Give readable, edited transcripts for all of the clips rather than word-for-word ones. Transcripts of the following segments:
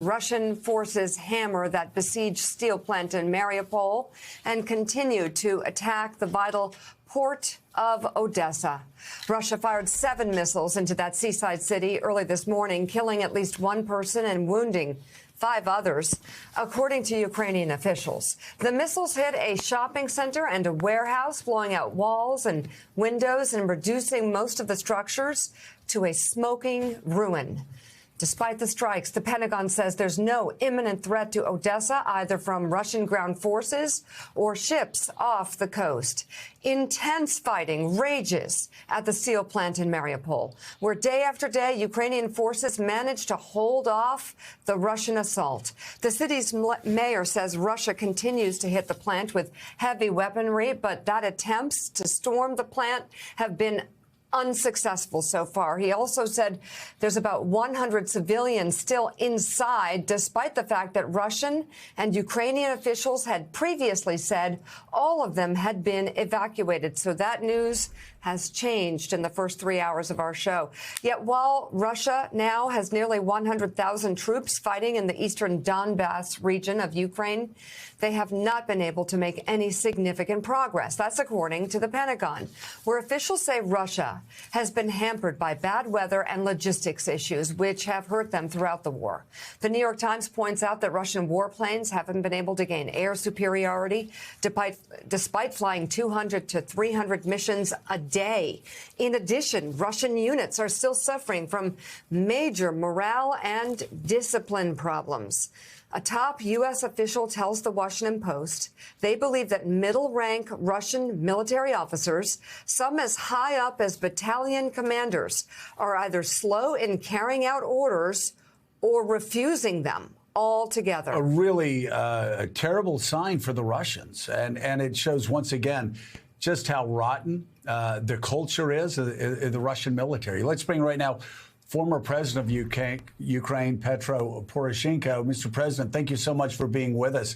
Russian forces hammer that besieged steel plant in Mariupol and continue to attack the vital port of Odessa. Russia fired 7 missiles into that seaside city early this morning, killing at least 1 person and wounding 5 others, according to Ukrainian officials. The missiles hit a shopping center and a warehouse, blowing out walls and windows and reducing most of the structures to a smoking ruin. Despite the strikes, the Pentagon says there's no imminent threat to Odessa, either from Russian ground forces or ships off the coast. Intense fighting rages at the steel plant in Mariupol, where day after day, Ukrainian forces manage to hold off the Russian assault. The city's mayor says Russia continues to hit the plant with heavy weaponry, but that attempts to storm the plant have been unsuccessful so far. He also said there's about 100 civilians still inside, despite the fact that Russian and Ukrainian officials had previously said all of them had been evacuated. So that news has changed in the first 3 hours of our show. Yet while Russia now has nearly 100,000 troops fighting in the eastern Donbass region of Ukraine, they have not been able to make any significant progress. That's according to the Pentagon, where officials say Russia has been hampered by bad weather and logistics issues, which have hurt them throughout the war. The New York Times points out that Russian warplanes haven't been able to gain air superiority, despite flying 200 to 300 missions a day. In addition, Russian units are still suffering from major morale and discipline problems. A top U.S. official tells the Washington Post they believe that middle-rank Russian military officers, some as high up as battalion commanders, are either slow in carrying out orders or refusing them altogether. A really terrible sign for the Russians. And it shows once again just how rotten the culture is of the Russian military. Let's bring right now former president of Ukraine, Petro Poroshenko. Mr. President, thank you so much for being with us.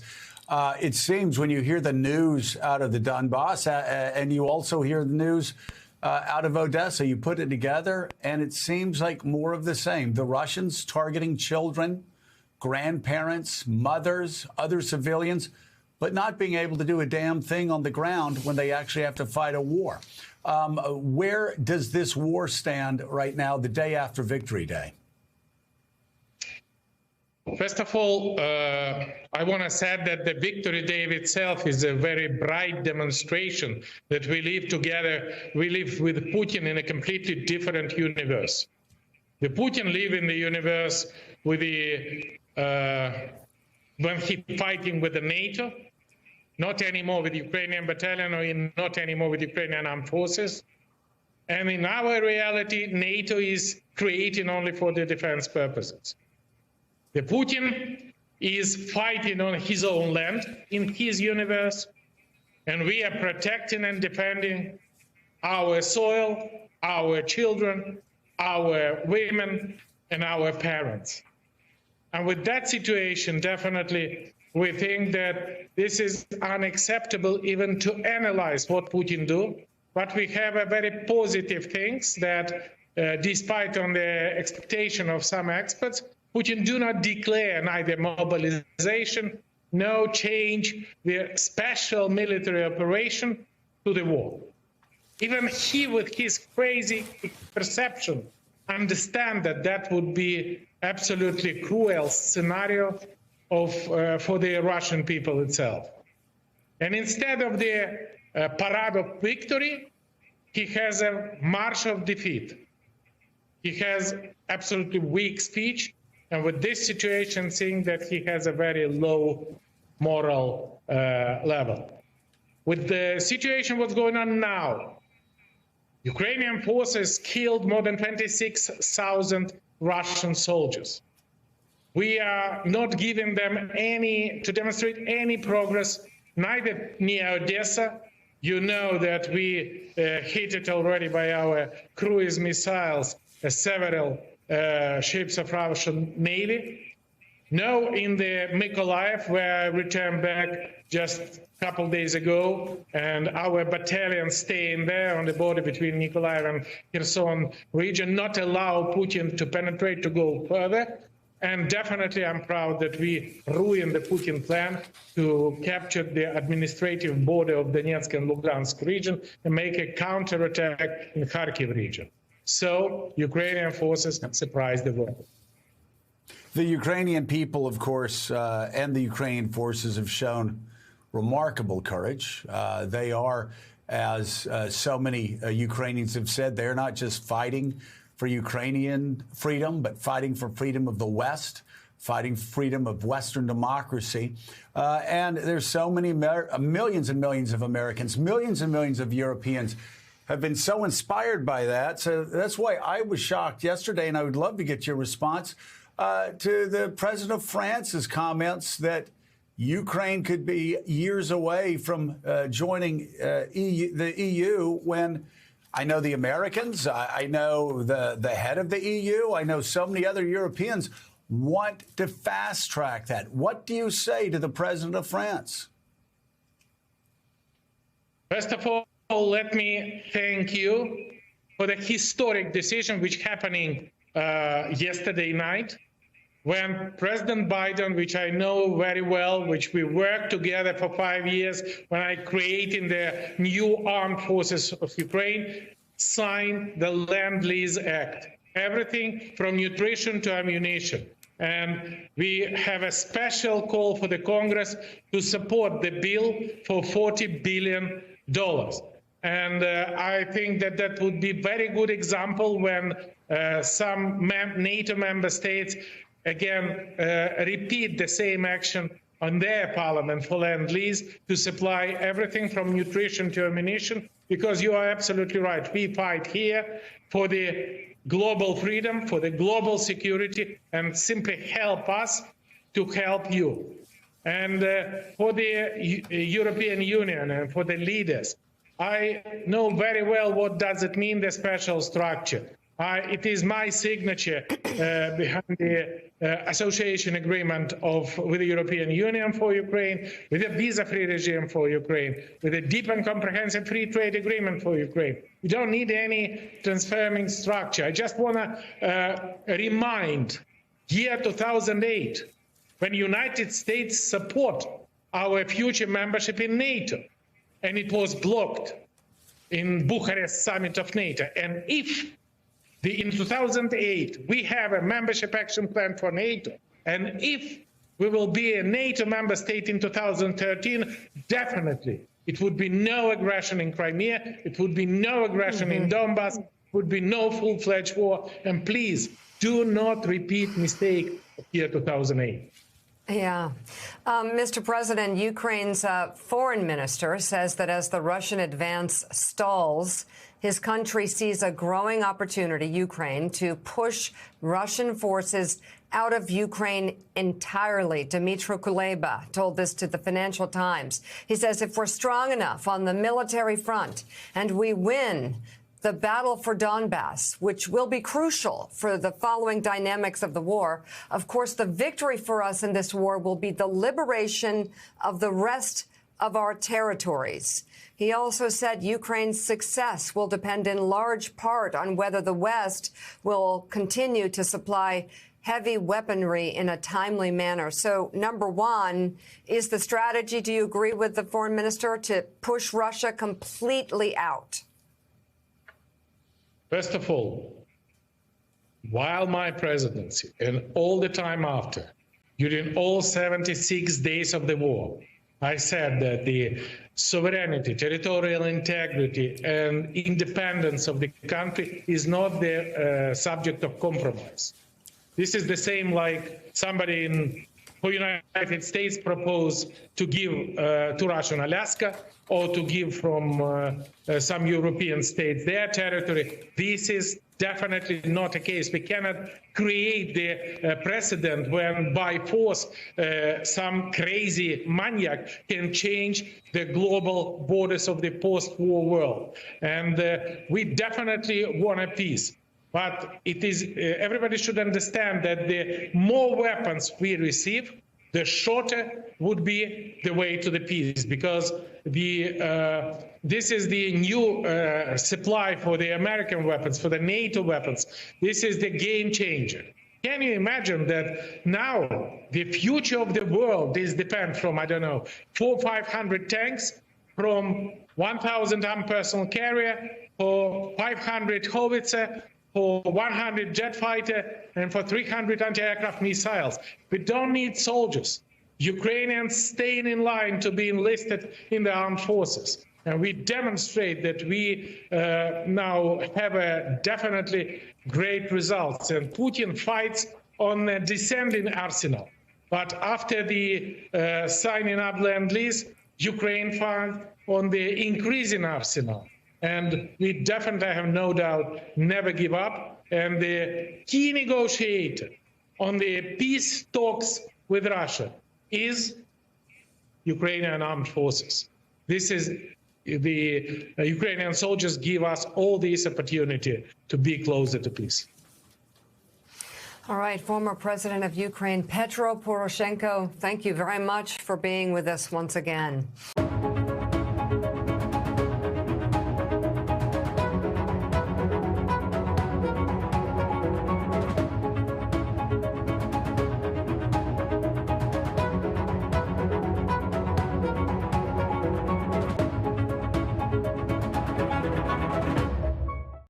It seems when you hear the news out of the Donbass and you also hear the news out of Odessa, you put it together and it seems like more of the same. The Russians targeting children, grandparents, mothers, other civilians, but not being able to do a damn thing on the ground when they actually have to fight a war. Where does this war stand right now, the day after Victory Day? First of all, I want to say that the Victory Day itself is a very bright demonstration that we live together. We live with Putin in a completely different universe. The Putin live in the universe with the when he fighting with the NATO, not anymore with Ukrainian battalion or not anymore with Ukrainian armed forces. And in our reality, NATO is created only for the defense purposes. The Putin is fighting on his own land, in his universe, and we are protecting and defending our soil, our children, our women, and our parents. And with that situation, definitely, we think that this is unacceptable even to analyze what Putin do. But we have a very positive things that, despite on the expectation of some experts, Putin do not declare neither mobilization, no change the special military operation to the war. Even he, with his crazy perception, understand that that would be absolutely cruel scenario of for the Russian people itself. And instead of the parade of victory, he has a march of defeat. He has absolutely weak speech, and with this situation, seeing that he has a very low moral level. With the situation what's going on now, Ukrainian forces killed more than 26,000 Russian soldiers. We are not giving them any, to demonstrate any progress, neither near Odessa. You know that we hit it already by our cruise missiles, several ships of Russian Navy. No, in the Mykolaiv, where I returned back just a couple days ago, and our battalion staying there on the border between Mykolaiv and Kherson region, not allow Putin to penetrate, to go further. And definitely, I'm proud that we ruined the Putin plan to capture the administrative border of Donetsk and Lugansk region and make a counterattack in Kharkiv region. So Ukrainian forces surprised the world. The Ukrainian people, of course, and the Ukrainian forces have shown remarkable courage. They are, as so many Ukrainians have said, they're not just fighting for Ukrainian freedom, but fighting for freedom of the West, fighting freedom of Western democracy. And there's so many millions and millions of Americans, millions and millions of Europeans have been so inspired by that. So that's why I was shocked yesterday, and I would love to get your response to the president of France's comments that Ukraine could be years away from joining the EU when I know the Americans, I know the head of the EU, I know so many other Europeans want to fast track that. What do you say to the president of France? First of all, let me thank you for the historic decision which happening yesterday night, when President Biden, which I know very well, which we worked together for 5 years, when I created the new armed forces of Ukraine, signed the Land-Lease Act. Everything from nutrition to ammunition. And we have a special call for the Congress to support the bill for $40 billion. And I think that that would be a very good example when some NATO member states again repeat the same action on their parliament for Land-Lease to supply everything from nutrition to ammunition, because you are absolutely right. We fight here for the global freedom, for the global security, and simply help us to help you. And for the European Union and for the leaders, I know very well what does it mean, the special structure. It is my signature behind the association agreement with the European Union for Ukraine, with a visa-free regime for Ukraine, with a deep and comprehensive free trade agreement for Ukraine. We don't need any transforming structure. I just want to remind year 2008, when United States support our future membership in NATO, and it was blocked in Bucharest summit of NATO. And if in 2008, we have a membership action plan for NATO, and if we will be a NATO member state in 2013, definitely it would be no aggression in Crimea, it would be no aggression in Donbass, it would be no full-fledged war. And please, do not repeat mistake of year 2008. Yeah. Mr. President, Ukraine's foreign minister says that as the Russian advance stalls, his country sees a growing opportunity, Ukraine, to push Russian forces out of Ukraine entirely. Dmytro Kuleba told this to the Financial Times. He says if we're strong enough on the military front and we win the battle for Donbass, which will be crucial for the following dynamics of the war, of course, the victory for us in this war will be the liberation of the rest of our territories. He also said Ukraine's success will depend in large part on whether the West will continue to supply heavy weaponry in a timely manner. So, number one, is the strategy, do you agree with the foreign minister, to push Russia completely out? First of all, while my presidency and all the time after, during all 76 days of the war, I said that the sovereignty, territorial integrity, and independence of the country is not the subject of compromise. This is the same like somebody in the United States proposed to give to Russia Alaska, or to give from some European states their territory. This is definitely not a case. We cannot create the precedent when by force some crazy maniac can change the global borders of the post-war world. And we definitely want a peace. But it is everybody should understand that the more weapons we receive, the shorter would be the way to the peace, because this is the new supply for the American weapons, for the NATO weapons. This is the game changer. Can you imagine that now the future of the world is depend from, I don't know, 400 or 500 tanks, from 1,000 armed personnel carrier, for 500 howitzer, for 100 jet fighter, and for 300 anti-aircraft missiles. We don't need soldiers. Ukrainians staying in line to be enlisted in the armed forces. And we demonstrate that we now have a definitely great results. And Putin fights on a descending arsenal. But after the signing up Lend-Lease, Ukraine fights on the increasing arsenal. And we definitely have no doubt never give up. And the key negotiator on the peace talks with Russia is Ukrainian armed forces. This is the Ukrainian soldiers give us all this opportunity to be closer to peace. All right, former President of Ukraine, Petro Poroshenko, thank you very much for being with us once again.